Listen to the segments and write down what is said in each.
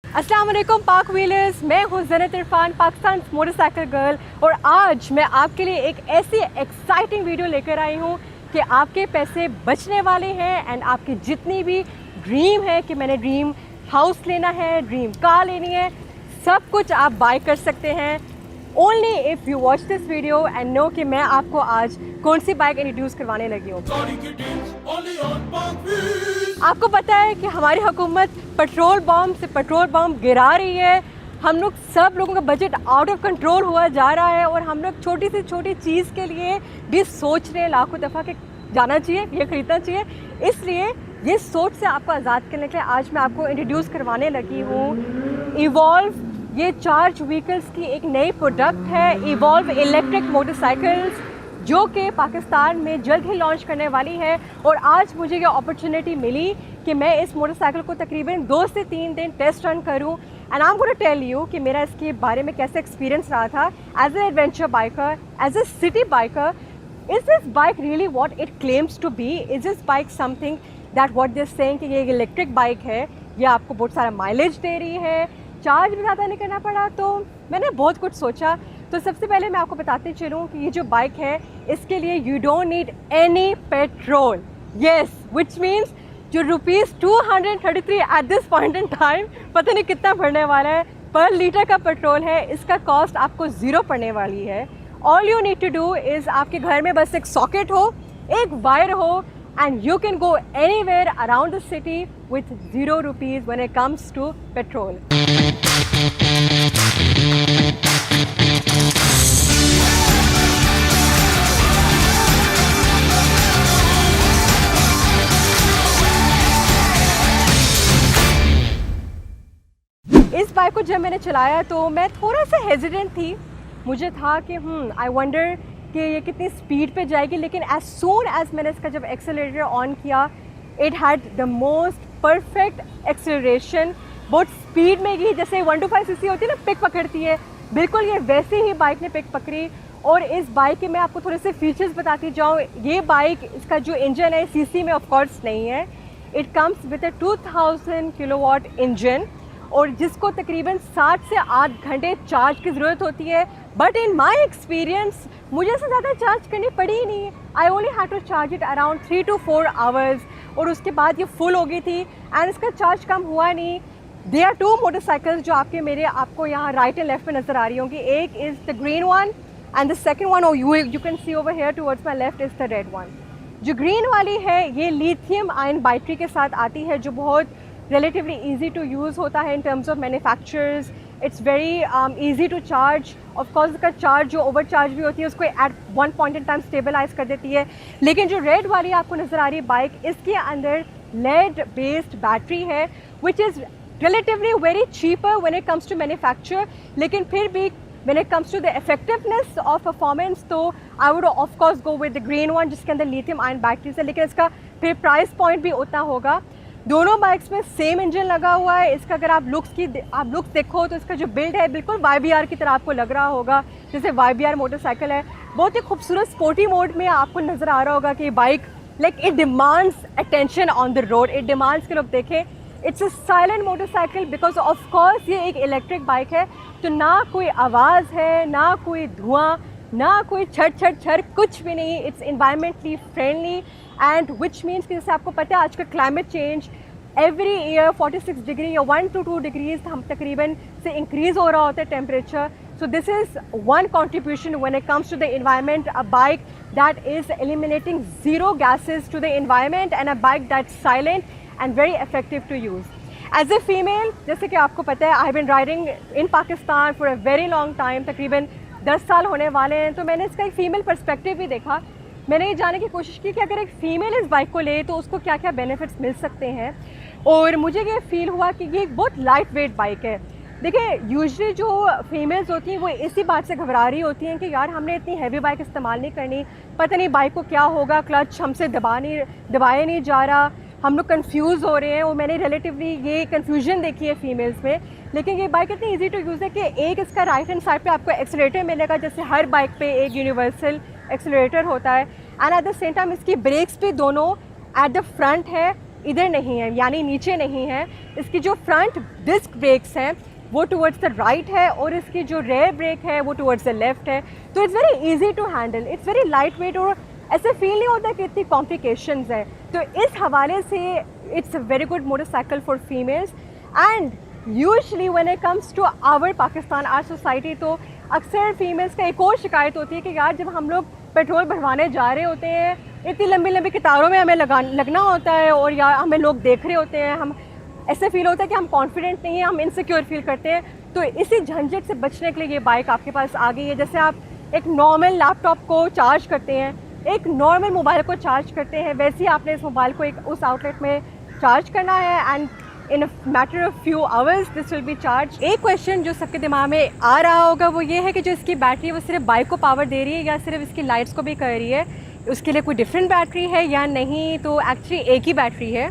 अस्सलाम वालेकुम पाक व्हीलर्स, मैं हूँ ज़नत इरफान, पाकिस्तान मोटरसाइकिल गर्ल। और आज मैं आपके लिए एक ऐसी एक्साइटिंग वीडियो लेकर आई हूँ कि आपके पैसे बचने वाले हैं एंड आपकी जितनी भी ड्रीम है कि मैंने ड्रीम हाउस लेना है, ड्रीम कार लेनी है, सब कुछ आप बाय कर सकते हैं only if you watch this video and know कि मैं आपको आज कौन सी बाइक इंट्रोड्यूस करवाने लगी हूँ। आपको पता है कि हमारी हुकूमत पेट्रोल बम से पेट्रोल बम गिरा रही है। हम लोग सब लोगों का बजट आउट ऑफ कंट्रोल हुआ जा रहा है और हम लोग छोटी से छोटी चीज़ के लिए भी सोच रहे हैं लाखों दफ़ा कि जाना चाहिए, ये ख़रीदना चाहिए। इसलिए ये सोच से आपको आज़ाद करने के लिए आज मैं आपको इंट्रोड्यूस करवाने लगी हूँ इवॉल्व। ये चार्ज व्हीकल्स की एक नई प्रोडक्ट है, इवॉल्व इलेक्ट्रिक मोटरसाइकिल्स, जो कि पाकिस्तान में जल्द ही लॉन्च करने वाली है। और आज मुझे ये अपॉर्चुनिटी मिली कि मैं इस मोटरसाइकिल को तकरीबन 2 से 3 दिन टेस्ट रन करूं and I am going to tell you कि मेरा इसके बारे में कैसे एक्सपीरियंस रहा था as an adventure biker, as a city biker. Is this bike really what it claims to be? Is this bike something that what they saying कि ये एक इलेक्ट्रिक बाइक है, ये आपको बहुत सारा माइलेज दे रही है, चार्ज भी ज़्यादा नहीं करना पड़ा? तो मैंने बहुत कुछ सोचा। तो सबसे पहले मैं आपको बताते चलूँ कि ये जो बाइक है इसके लिए you don't need any petrol. Yes, which means जो ₹233 at this point in time, पता नहीं कितना पड़ने वाला है, पर लीटर का पेट्रोल है, इसका कॉस्ट आपको ज़ीरो पड़ने वाली है। All you need to do is आपके घर में बस एक सॉकेट हो, एक वायर हो, and you can go anywhere around the city with ₹0 when it comes to petrol. इस बाइक को जब मैंने चलाया तो मैं थोड़ा सा हेजिडेंट थी। मुझे था कि आई वंडर कि ये कितनी स्पीड पे जाएगी, लेकिन एज सून एज मैंने इसका जब एक्सेलरेटर ऑन किया, it had the most perfect acceleration. बहुत स्पीड में गई, जैसे 125 सीसी होती है ना, पिक पकड़ती है, बिल्कुल ये वैसे ही बाइक ने पिक पकड़ी। और इस बाइक के मैं आपको थोड़े से फीचर्स बताती जाऊँ। ये बाइक, इसका जो इंजन है सीसी में ऑफकोर्स नहीं है, it comes with a 2000 kilowatt engine और जिसको तकरीबन 7 से 8 घंटे चार्ज की ज़रूरत होती है। बट इन माई एक्सपीरियंस मुझे इससे ज़्यादा चार्ज करनी पड़ी ही नहीं। I only had to charge it around 3 to 4 hours और उसके बाद ये फुल हो गई थी एंड इसका चार्ज कम हुआ नहीं। दे आर 2 मोटरसाइकिल्स जो आपको यहाँ राइट एंड लेफ्ट में नज़र आ रही होंगी। एक is the green one and the second one you can C over here towards my left is the red one. जो ग्रीन वाली है ये लिथियम आयन बैटरी के साथ आती है, जो बहुत relatively easy to use होता है in terms of manufacturers. It's very easy to charge. Of course इसका चार्ज जो ओवर चार्ज भी होती है उसको at one point in time stabilize कर देती है। लेकिन जो रेड वाली आपको नज़र आ रही है बाइक, इसके अंदर lead based बैटरी है which is relatively very cheaper when it comes to manufacture। लेकिन फिर भी when it comes to the effectiveness of performance तो I would of course go with the green one जिसके अंदर lithium ion batteries है, लेकिन इसका फिर प्राइस पॉइंट भी उतना होगा। दोनों बाइक्स में सेम इंजन लगा हुआ है। इसका अगर आप लुक्स देखो तो इसका जो बिल्ड है बिल्कुल YBR की तरह आपको लग रहा होगा, जैसे YBR मोटरसाइकिल है। बहुत ही खूबसूरत स्पोर्टी मोड में आपको नज़र आ रहा होगा कि bike like it demands attention on the road, it demands के लोग देखें। It's a silent motorcycle because of course ये एक इलेक्ट्रिक बाइक है, तो ना कोई आवाज़ है, ना कोई धुआं, ना कोई छड़ कुछ भी नहीं। It's environmentally friendly and which means कि जैसे आपको पता है आजकल climate change every year 46 degree या 1 to 2 डिग्रीज हम तकरीबन से इंक्रीज़ हो रहा होता है temperature. So this is one contribution when it comes to the environment, a bike that is eliminating zero gases to the environment and a bike that silent and very effective to use. As a female, जैसे कि आपको पता है I have been riding in Pakistan for a very long time, तकरीबन 10 साल होने वाले हैं, तो मैंने इसका एक फ़ीमेल पर्सपेक्टिव भी देखा। मैंने ये जानने की कोशिश की कि अगर एक फ़ीमेल इस बाइक को ले तो उसको क्या क्या बेनिफिट्स मिल सकते हैं, और मुझे ये फ़ील हुआ कि ये एक बहुत लाइट वेट बाइक है। देखिए, यूजुअली जो फीमेल्स होती हैं वो इसी बात से घबरा रही होती हैं कि यार हमने इतनी हैवी बाइक इस्तेमाल नहीं करनी, पता नहीं बाइक को क्या होगा, क्लच हमसे दबाया नहीं जा रहा, हम लोग कंफ्यूज हो रहे हैं। और मैंने रिलेटिवली ये कंफ्यूजन देखी है फीमेल्स में। लेकिन ये बाइक इतनी इजी टू यूज़ है कि एक इसका राइट हैंड साइड पे आपको एक्सेलरेटर मिलेगा, जैसे हर बाइक पे एक यूनिवर्सल एक्सेलरेटर होता है, and at the same time इसकी ब्रेक्स भी दोनों एट द फ्रंट है इधर नहीं है, यानी नीचे नहीं है। इसकी जो फ्रंट डिस्क ब्रेक्स हैं वो टुवर्ड्स द राइट है और इसकी जो रेयर ब्रेक है वो टुवर्ड्स द लेफ्ट है। तो it's very easy to handle, it's very light weight और ऐसे फील नहीं होता कि इतनी कॉम्प्लिकेशंस है। तो इस हवाले से it's a very good motorcycle for females. And usually when it comes to our Pakistan, our society, तो अक्सर फीमेल्स का एक और शिकायत होती है कि यार जब हम लोग पेट्रोल भरवाने जा रहे होते हैं इतनी लंबी लंबी कतारों में हमें लगना होता है और या हमें लोग देख रहे होते हैं, हम ऐसे फील होता है कि हम कॉन्फिडेंट नहीं हैं, हम इनसिक्योर फील करते हैं। तो इसी झंझट से बचने के लिए ये बाइक आपके पास आ गई है। जैसे आप एक नॉर्मल लैपटॉप को चार्ज करते हैं, एक नॉर्मल मोबाइल को चार्ज करते हैं, वैसे ही आपने इस मोबाइल को एक उस आउटलेट में चार्ज करना है and in a matter of few hours this will be charge. एक क्वेश्चन जो सबके दिमाग में आ रहा होगा वो ये है कि जो इसकी बैटरी है वो सिर्फ बाइक को पावर दे रही है या सिर्फ इसकी लाइट्स को भी कर रही है, उसके लिए कोई डिफरेंट बैटरी है या नहीं। तो एक्चुअली एक ही बैटरी है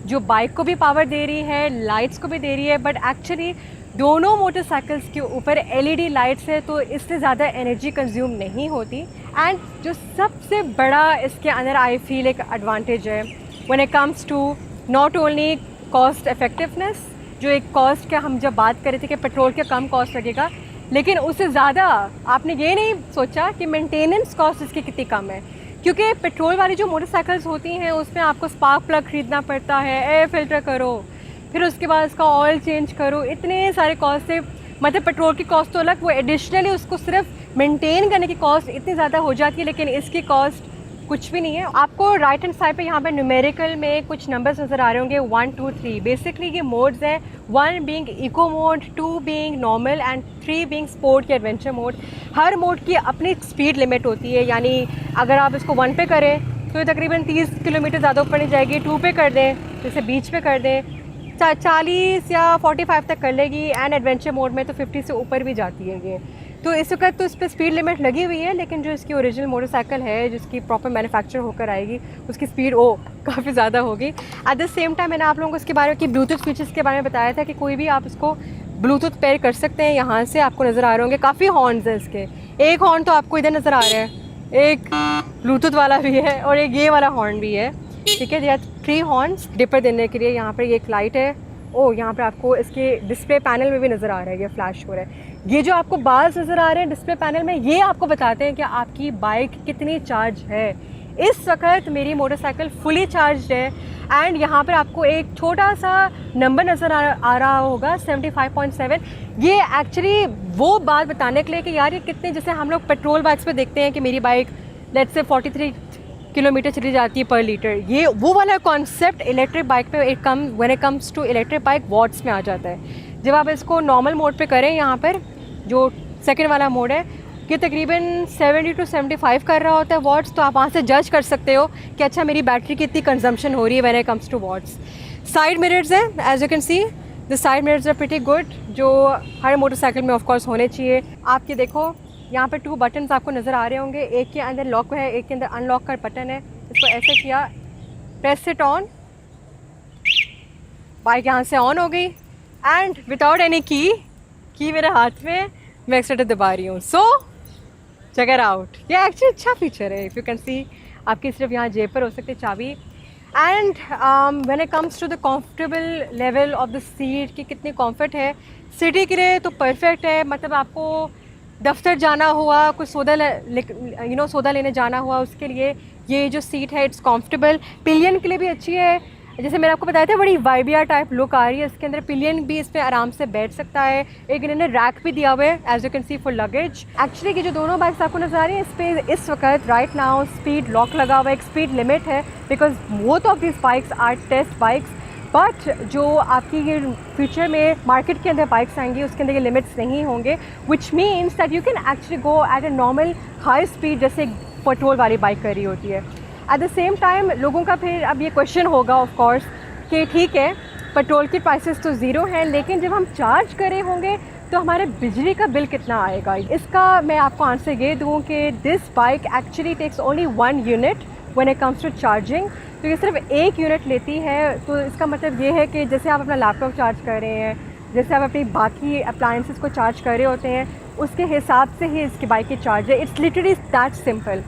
जो बाइक को भी पावर दे रही है, लाइट्स को भी दे रही है, बट एक्चुअली दोनों मोटरसाइकिल्स के ऊपर एलईडी लाइट्स है तो इससे ज़्यादा एनर्जी कंज्यूम नहीं होती। एंड जो सबसे बड़ा इसके अंदर आई फील एक एडवांटेज है when it comes to not only cost effectiveness, जो एक कॉस्ट का हम जब बात कर रहे थे कि पेट्रोल का कम कॉस्ट लगेगा, लेकिन उससे ज़्यादा आपने ये नहीं सोचा कि मेंटेनेंस कॉस्ट इसकी कितनी कम है। क्योंकि पेट्रोल वाली जो मोटरसाइकिल्स होती हैं उसमें आपको स्पार्क प्लग ख़रीदना पड़ता है, एयर फिल्टर करो, फिर उसके बाद उसका ऑयल चेंज करो, इतने सारे कॉस्ट से मतलब पेट्रोल की कॉस्ट तो अलग, वो एडिशनली उसको सिर्फ मेंटेन करने की कॉस्ट इतनी ज़्यादा हो जाती है, लेकिन इसकी कॉस्ट कुछ भी नहीं है। आपको राइट हैंड साइड पे यहाँ पे न्यूमेरिकल में कुछ नंबर्स नज़र आ रहे होंगे 1 2 3। बेसिकली ये मोड्स हैं, 1 being eco mode, 2 being normal and 3 being sport या एडवेंचर मोड। हर मोड की अपनी स्पीड लिमिट होती है, यानी अगर आप इसको 1 पे करें तो ये तकरीबन 30 किलोमीटर ज़्यादा ऊपर नहीं जाएगी, 2 पे कर दें जैसे बीच पे कर दें 40 या 45 तक कर लेगी, एंड एडवेंचर मोड में तो 50 से ऊपर भी जाती है ये। तो इस वक्त तो इस पर स्पीड लिमिट लगी हुई है, लेकिन जो इसकी ओरिजिनल मोटरसाइकिल है जिसकी प्रॉपर मैन्युफैक्चर होकर आएगी उसकी स्पीड काफ़ी ज़्यादा होगी। एट द सेम टाइम मैंने आप लोगों को इसके बारे में ब्लूटूथ फीचर्स के बारे में बताया था कि कोई भी आप इसको ब्लूटूथ पेयर कर सकते हैं। यहाँ से आपको नज़र आ रहे होंगे काफ़ी हॉर्न्स हैं इसके, एक हॉर्न तो आपको इधर नज़र आ रहा है, एक ब्लूटूथ वाला भी है और एक ये वाला हॉर्न भी है, ठीक है। 3 हॉर्न्स डिपर देने के लिए। यहाँ पर ये एक लाइट है, यहाँ पर आपको इसके डिस्प्ले पैनल में भी नज़र आ रहा है, ये फ्लैश हो रहा है। ये जो आपको बाल्स नज़र आ रहे हैं डिस्प्ले पैनल में, ये आपको बताते हैं कि आपकी बाइक कितनी चार्ज है। इस वक्त मेरी मोटरसाइकिल फुली चार्ज है एंड यहाँ पर आपको एक छोटा सा नंबर नज़र आ रहा होगा 75.7। ये एक्चुअली वो बात बताने के लिए कि यार ये कितने, जैसे हम लोग पेट्रोल बाइक्स पे देखते हैं कि मेरी बाइक लेट्स से 43 किलोमीटर चली जाती है पर लीटर, ये वो वाला कॉन्सेप्ट इलेक्ट्रिक बाइक पे when it comes to electric bike watts में आ जाता है। जब आप इसको नॉर्मल मोड पे करें, यहाँ पर जो सेकंड वाला मोड है ये तकरीबन 70 to 75 कर रहा होता है वॉट्स, तो आप वहाँ से जज कर सकते हो कि अच्छा मेरी बैटरी की इतनी कंजम्पशन हो रही है when it comes to watts. Side mirrors हैं, as you can see the side mirrors are pretty good, जो हर मोटरसाइकिल में ऑफ कोर्स होने चाहिए। आप ये देखो यहाँ पे 2 बटन्स आपको नज़र आ रहे होंगे, एक के अंदर लॉक है, एक के अंदर अनलॉक का बटन है। इसको ऐसे किया, प्रेस इट ऑन, बाइक यहाँ से ऑन हो गई एंड विदाउट एनी की मेरे हाथ में, मैं एक्सीलेटर दबा रही हूँ। सो चेक इट आउट, ये एक्चुअली अच्छा फीचर है। इफ़ यू कैन सी, आपकी सिर्फ यहाँ जेब पर हो सकती है चाबी। And when it comes to the comfortable level of the seat की कितनी कंफर्ट है, सिटी के लिए तो परफेक्ट है। मतलब आपको दफ्तर जाना हुआ, कुछ सौदा लेने जाना हुआ, उसके लिए ये जो सीट है इट्स कंफर्टेबल। पिलियन के लिए भी अच्छी है, जैसे मैंने आपको बताया था बड़ी वाइबिया टाइप लुक आ रही है इसके अंदर, पिलियन भी इस पर आराम से बैठ सकता है। एक इन्होंने रैक भी दिया हुआ है as you can see for luggage. Actually ये जो दोनों बाइक्स आपको नजर आ रही है इस पर इस वक्त राइट नाउ स्पीड लॉक लगा हुआ है, एक स्पीड लिमिट है, because both of this bikes are test bikes. But जो आपकी ये फ्यूचर में मार्केट के अंदर बाइक्स आएंगी उसके अंदर ये लिमिट्स नहीं होंगे, which means that you can actually go at a normal high speed जैसे पेट्रोल वाली बाइक कर रही होती है। एट द सेम टाइम लोगों का फिर अब ये क्वेश्चन होगा ऑफ कोर्स कि ठीक है पेट्रोल की प्राइसेस तो ज़ीरो हैं, लेकिन जब हम चार्ज करे होंगे तो हमारे बिजली का बिल कितना आएगा। इसका मैं आपको आंसर ये दूँ कि this bike actually takes only 1 unit when it comes to charging. तो ये सिर्फ 1 यूनिट लेती है, तो इसका मतलब ये है कि जैसे आप अपना लैपटॉप चार्ज कर रहे हैं, जैसे आप अपनी बाकी अप्लायंसेस को चार्ज कर रहे होते हैं, उसके हिसाब से ही इसकी बाइक की चार्ज है। It's literally that simple.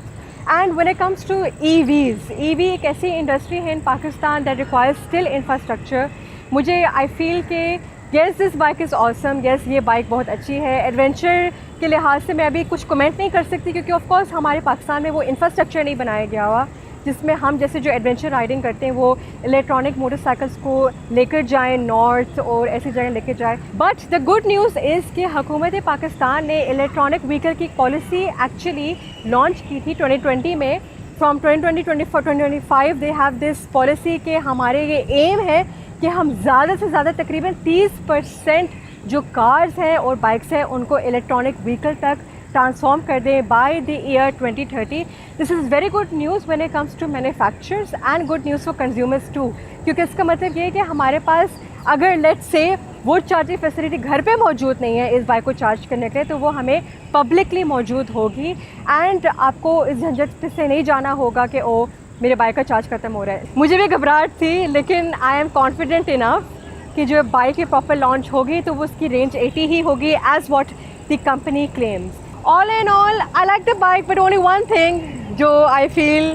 And when it comes to EVs, EV एक ऐसी इंडस्ट्री है इन Pakistan that requires still infrastructure. मुझे I feel कि yes this bike is awesome, yes ये बाइक बहुत अच्छी है. एडवेंचर के लिहाज से मैं अभी कुछ कमेंट नहीं कर सकती क्योंकि ऑफ कोर्स हमारे पाकिस्तान में वो इंफ्रास्ट्रक्चर नहीं बनाया गया हुआ जिसमें हम जैसे जो एडवेंचर राइडिंग करते हैं वो इलेक्ट्रॉनिक मोटरसाइकिल्स को लेकर जाएं नॉर्थ और ऐसी जगह लेकर जाएं. But the good news is कि हुकूमत पाकिस्तान ने इलेक्ट्रॉनिक व्हीकल की पॉलिसी एक्चुअली लॉन्च की थी 2020 में. From 2020-2025 they have this policy के हमारे ये एम है कि हम ज़्यादा से ज़्यादा तकरीबन 30% जो कार्स हैं और बाइक्स हैं उनको इलेक्ट्रॉनिक व्हीकल तक ट्रांसफॉर्म कर दें by the year 2030. This is very good news when it comes to manufacturers and good news for consumers too. क्योंकि इसका मतलब ये है कि हमारे पास अगर लेट्स से वो चार्जिंग फैसिलिटी घर पे मौजूद नहीं है इस बाइक को चार्ज करने के लिए तो वो हमें पब्लिकली मौजूद होगी एंड आपको इस झंझट से नहीं जाना होगा कि ओ मेरे बाइक का चार्ज खत्म हो रहा है. मुझे भी घबराहट थी लेकिन आई एम कॉन्फिडेंट इनफ कि जो बाइक की प्रॉपर लॉन्च होगी तो वो उसकी रेंज 80 ही होगी as what the company claims. All in all I like the bike but only one thing जो I feel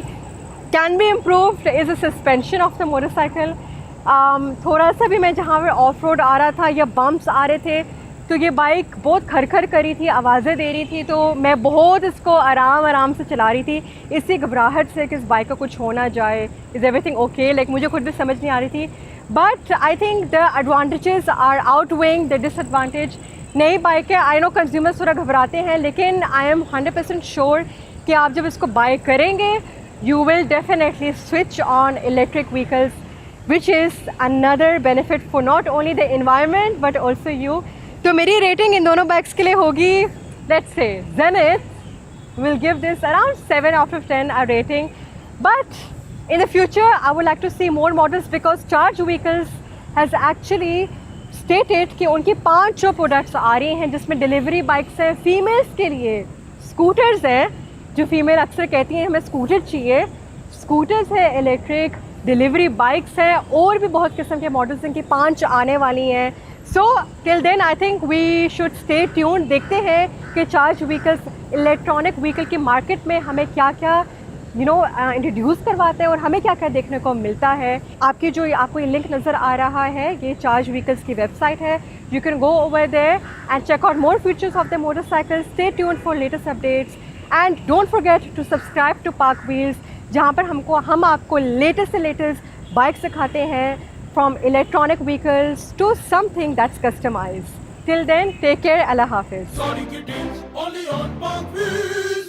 can be improved is the suspension of the motorcycle. थोड़ा सा भी मैं जहाँ पर ऑफ रोड आ रहा था या बम्प्स आ रहे थे तो ये बाइक बहुत खरखर करी थी, आवाज़ें दे रही थी तो मैं बहुत इसको आराम से चला रही थी इसी घबराहट से कि इस बाइक का कुछ हो ना जाए. इज़ एवरीथिंग ओके लाइक मुझे खुद भी समझ नहीं आ रही थी. But I think the advantages are outweighing the disadvantage. नई बाइक है, आई नो कंज्यूमर्स थोड़ा घबराते हैं लेकिन आई एम 100% श्योर कि आप जब इसको बाय करेंगे you will definitely switch on electric vehicles which is another benefit for not only the environment but also you. तो मेरी रेटिंग इन दोनों बाइक्स के लिए होगी let's say Zenith will give this around 7 out of 10 a rating. But in the future I would like to see more models because Charge Vehicles has actually stated कि उनकी 5 जो products आ रही हैं जिसमें डिलीवरी बाइक्स हैं females के लिए, scooters हैं जो फीमेल अक्सर कहती हैं हमें स्कूटर चाहिए, स्कूटर्स है इलेक्ट्रिक, डिलीवरी बाइक्स हैं और भी बहुत किस्म के मॉडल्स इनकी 5 आने वाली हैं. So till then I think we should stay tuned. देखते हैं कि चार्ज व्हीकल्स इलेक्ट्रॉनिक व्हीकल की मार्केट में हमें क्या क्या इंट्रोड्यूस करवाते हैं और हमें क्या क्या देखने को मिलता है. आपकी जो आपको ये लिंक नज़र आ रहा है ये चार्ज व्हीकल्स की वेबसाइट है. You can go over there and check out more features of the motorcycle. Stay tune for latest updates and don't forget to subscribe to park wheels जहाँ पर हम आपको लेटेस्ट से लेटेस्ट बाइक सिखाते हैं from electronic vehicles to something that's customized. Till then, take care. Allah Hafiz.